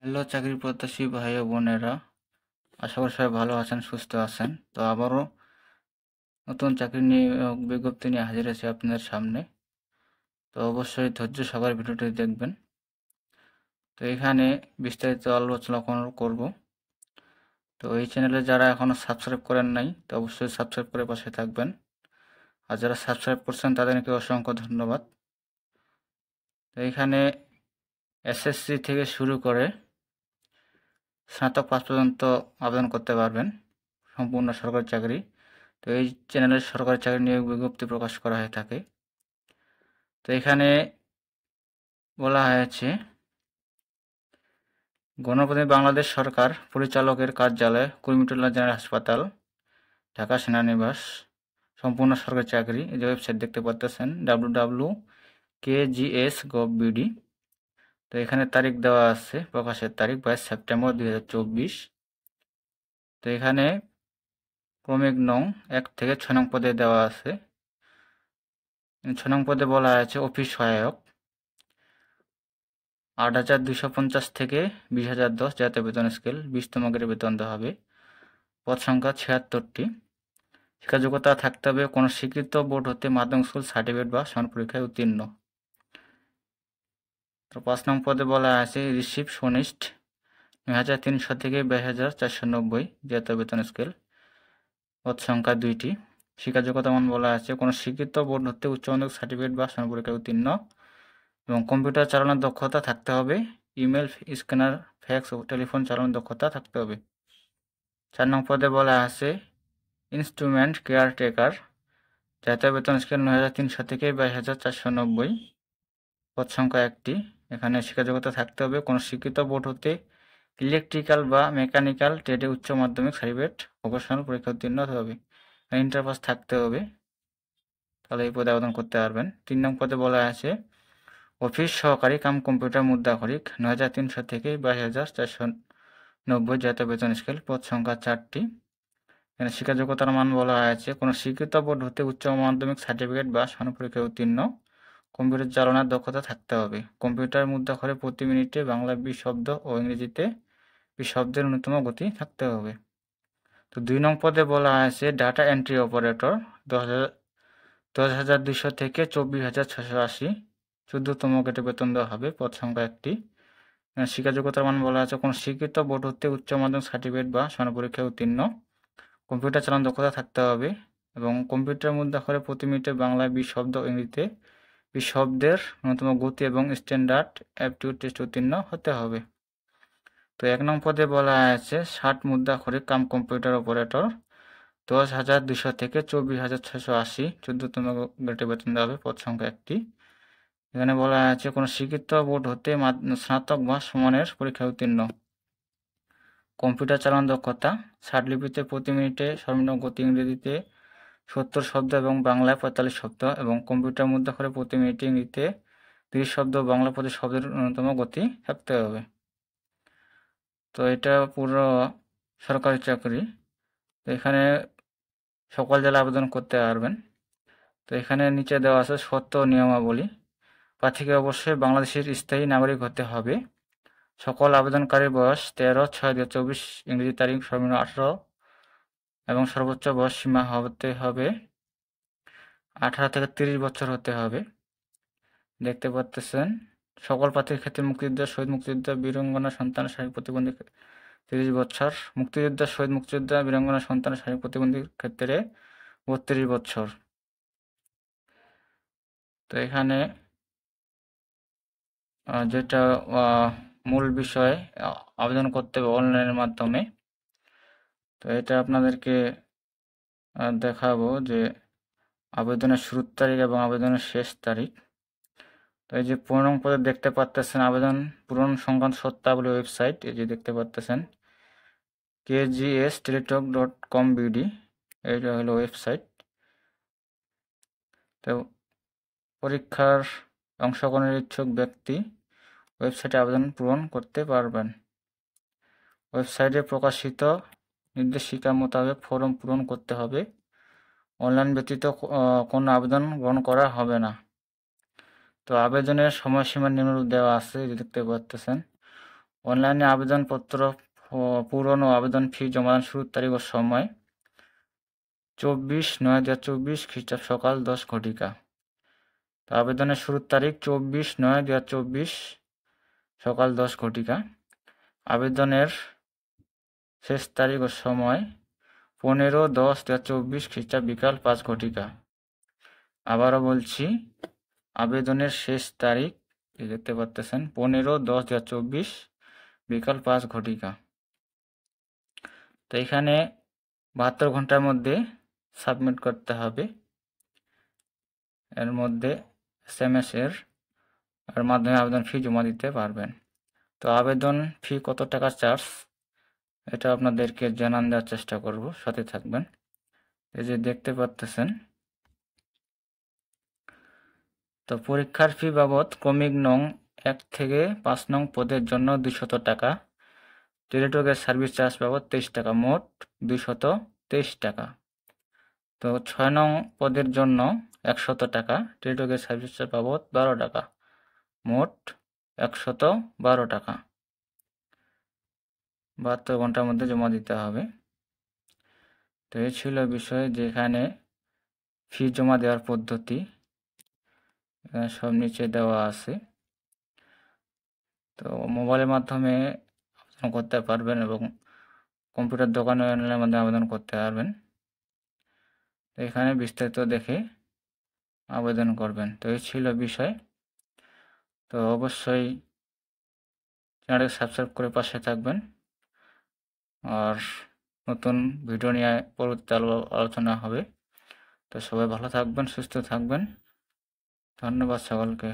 Hello চাকরি প্রত্যাশী ভাই ও বোনেরা, আশা করি সবাই ভালো আছেন, সুস্থ আছেন। তো আবারও নতুন চাকরি নিয়োগ বিজ্ঞপ্তি নিয়ে হাজির আছি আপনাদের সামনে। তো অবশ্যই ধৈর্য সবার ভিডিওটি দেখবেন। তো এখানে বিস্তারিত আলোচনা করব। তো এই চ্যানেলে যারা এখনও সাবস্ক্রাইব করেন নাই, তো অবশ্যই সাবস্ক্রাইব করে পাশে থাকবেন। আর যারা সাবস্ক্রাইব করছেন তাদেরকে অসংখ্য ধন্যবাদ। তো এখানে এসএসসি থেকে শুরু করে স্নাতক পাস পর্যন্ত আবেদন করতে পারবেন, সম্পূর্ণ সরকারি চাকরি। তো এই চ্যানেলে সরকারি চাকরি নিয়োগ বিজ্ঞপ্তি প্রকাশ করা হয়ে থাকে। তো এখানে বলা হয়েছে, গণপ্রজাতন্ত্রী বাংলাদেশ সরকার পরিচালকের কার্যালয়, কুর্মিটোলা জেনারেল হাসপাতাল, ঢাকা সেনানিবাস, সম্পূর্ণ সরকারি চাকরি। এই যে ওয়েবসাইট দেখতে পাচ্ছেন www.kgs.gov.bd। তো এখানে তারিখ দেওয়া আছে, প্রকাশের তারিখ 22 সেপ্টেম্বর 2024। তো এখানে ক্রমিক নং 1 থেকে 6 নং পদে দেওয়া আছে। 6 নং পদে বলা আছে অফিস সহায়ক, 8,250 থেকে 20,010 জাতীয় বেতন স্কেল, 20তম গ্রেড বেতন দেওয়া হবে। পদ সংখ্যা 76টি। শিক্ষাযোগ্যতা থাকতে হবে কোনো স্বীকৃত বোর্ড হতে মাধ্যমিক স্কুল সার্টিফিকেট বা সমান পরীক্ষায় উত্তীর্ণ। তো 5 নং পদে বলা আছে রিসিপশনিস্ট, 9,300 থেকে 22,490 জাতীয় বেতন স্কেল, পদ সংখ্যা 2টি। শিক্ষাযোগ্যতা মান বলা আছে কোনো স্বীকৃত বোর্ড হতে উচ্চ মাধ্যমিক সার্টিফিকেট বা সমান পরীক্ষায় উত্তীর্ণ এবং কম্পিউটার চালানোর দক্ষতা থাকতে হবে। ইমেল, স্ক্যানার, ফ্যাক্স ও টেলিফোন চালানোর দক্ষতা থাকতে হবে। 4 নং পদে বলা আছে ইনস্ট্রুমেন্ট কেয়ারটেকার, জাতীয় বেতন স্কেল 9,300 থেকে 22,490, পদ সংখ্যা 1টি। এখানে শিক্ষাযোগ্যতা থাকতে হবে কোনো স্বীকৃত বোর্ড হতে ইলেকট্রিক্যাল বা মেকানিক্যাল ট্রেডে উচ্চ মাধ্যমিক সার্টিফিকেট ভোকেশনাল পরীক্ষা উত্তীর্ণ হতে হবে, ইন্টার পাস থাকতে হবে, তাহলে এই পদে আবেদন করতে পারবেন। 3 নং পদে বলা আছে অফিস সহকারী কাম কম্পিউটার মুদ্রাক্ষরিক, 9,300 থেকে 22,490 জাতীয় বেতন স্কেল, পদ সংখ্যা 4টি। এখানে শিক্ষাযোগ্যতার মান বলা হয়েছে কোনো স্বীকৃত বোর্ড হতে উচ্চ মাধ্যমিক সার্টিফিকেট বা সমান পরীক্ষায় উত্তীর্ণ, কম্পিউটার চালানোর দক্ষতা থাকতে হবে। কম্পিউটার মুদ্রাক্ষরে প্রতি মিনিটে বাংলা 20 শব্দ ও ইংরেজিতে 20 শব্দের ন্যূনতম গতি থাকতে হবে। তো 2 নং পদে বলা হয়েছে ডাটা এন্ট্রি অপারেটর, 10,200 থেকে 24,680, 14তম গ্রেডে বেতন দেওয়া হবে, পদ সংখ্যা 1টি। শিক্ষাযোগ্যতার মান বলা আছে কোনো স্বীকৃত বোর্ড হতে উচ্চ মাধ্যমিক সার্টিফিকেট বা সমান পরীক্ষায় উত্তীর্ণ, কম্পিউটার চালানোর দক্ষতা থাকতে হবে এবং কম্পিউটার মুদ্রাক্ষরে প্রতি মিনিটে বাংলায় 20 শব্দ, ইংরেজিতে 20 শব্দের ন্যূনতম গতি এবং স্ট্যান্ডার্ড অ্যাপটিটিউড টেস্ট উত্তীর্ণ হতে হবে। তো 1 নং পদে বলা আছে 60 মুদ্রাক্ষরিক কাম কম্পিউটার অপারেটর, 10,200 থেকে 24,680, 14তম গ্রেডে বেতন দেওয়া হবে, পদ সংখ্যা 1টি। এখানে বলা আছে কোনো স্বীকৃত বোর্ড হতে স্নাতক বা সমানের পরীক্ষায় উত্তীর্ণ, কম্পিউটার চালানোর দক্ষতা 60 লিপিতে প্রতি মিনিটে সর্বনিম্ন গতি ইংরেজিতে 70 শব্দ এবং বাংলায় 45 শব্দ এবং কম্পিউটার মুদ্রাক্ষরে প্রতি মিনিটে ইংরেজিতে 30 শব্দ, বাংলা প্রতি শব্দের ন্যূনতম গতি থাকতে হবে। তো এটা পুরো সরকারি চাকরি। তো এখানে সকল জেলা আবেদন করতে পারবেন। তো এখানে নিচে দেওয়া আছে শর্ত ও নিয়মাবলী। প্রার্থীকে অবশ্যই বাংলাদেশের স্থায়ী নাগরিক হতে হবে। সকল আবেদনকারীর বয়স 13/6/2024, ইংরেজি তারিখ সর্বনিম্ন 18 এবং সর্বোচ্চ বয়স সীমা হতে হবে 18 থেকে 30 বছর হতে হবে। দেখতে পাচ্ছেন সকল প্রার্থীর ক্ষেত্রে মুক্তিযোদ্ধা, শহীদ মুক্তিযোদ্ধা, বীরাঙ্গনা, সন্তান, শারীরিক প্রতিবন্ধী 30 বছর, মুক্তিযোদ্ধা, শহীদ মুক্তিযোদ্ধা, বীরাঙ্গনা, সন্তান, শারীরিক প্রতিবন্ধীর ক্ষেত্রে 32 বছর। তো এখানে যেটা মূল বিষয়, আবেদন করতে হবে অনলাইনের মাধ্যমে। তো এটা আপনাদেরকে দেখাবো যে আবেদনের শুরুর তারিখ এবং আবেদনের শেষ তারিখ। তো এই যে 15 নং পদে দেখতে পাচ্ছেন আবেদন পূরণ সংক্রান্ত শর্তাবলী ওয়েবসাইট, এই যে দেখতে পাচ্ছেন kgsteletalk.com.bd, এইটা হলো ওয়েবসাইট। তো পরীক্ষার অংশগ্রহণের ইচ্ছুক ব্যক্তি ওয়েবসাইটে আবেদন পূরণ করতে পারবেন। ওয়েবসাইটে প্রকাশিত নির্দেশিকা মোতাবেক ফর্ম পূরণ করতে হবে। অনলাইন ব্যতীত কোনো আবেদন গ্রহণ করা হবে না। তো আবেদনের সময়সীমা নিম্নরূপ দেওয়া আছে, যে দেখতে পাচ্ছেন অনলাইনে আবেদনপত্র পূরণ ও আবেদন ফি জমাদান শুরুর তারিখ ও সময় 24/9/2024 খ্রিস্টাব্দ সকাল 10 ঘটিকা। তো আবেদনের শুরুর তারিখ 24/9/2024 সকাল 10 ঘটিকা। আবেদনের শেষ তারিখ ও সময় 15/10/2024 খ্রিস্টাব্দ বিকাল 5 ঘটিকা। আবারও বলছি, আবেদনের শেষ তারিখ দেখতে পাচ্ছেন 15/10/2024 বিকাল 5 ঘটিকা। তো এখানে 72 ঘন্টার মধ্যে সাবমিট করতে হবে। এর মধ্যে SMS এর মাধ্যমে আবেদন ফি জমা দিতে পারবেন। তো আবেদন ফি কত টাকা চার্জ, এটা আপনাদেরকে জানান দেওয়ার চেষ্টা করব, সাথে থাকবেন। এই যে দেখতে পাচ্ছেন, তো পরীক্ষার ফি বাবদ ক্রমিক নং 1 থেকে 5 নং পদের জন্য 200 টাকা, টেলিটকের সার্ভিস চার্জ বাবদ 23 টাকা, মোট 223 টাকা। তো 6 নং পদের জন্য 100 টাকা, টেলিটকের সার্ভিস চার্জ বাবদ 12 টাকা, মোট 112 টাকা। 72 ঘন্টার মধ্যে জমা দিতে হবে। তো এই ছিল বিষয়, যেখানে ফি জমা দেওয়ার পদ্ধতি সব নিচে দেওয়া আছে। তো মোবাইলের মাধ্যমে আবেদন করতে পারবেন এবং কম্পিউটার দোকানে অনলাইনের মাধ্যমে আবেদন করতে পারবেন। এখানে বিস্তারিত দেখে আবেদন করবেন। তো এই ছিল বিষয়। তো অবশ্যই চ্যানেলটি সাবস্ক্রাইব করে পাশে থাকবেন। আর নতুন ভিডিও নিয়ে পরবর্তী আলোচনা হবে। তো সবাই ভালো থাকবেন, সুস্থ থাকবেন। ধন্যবাদ সকলকে।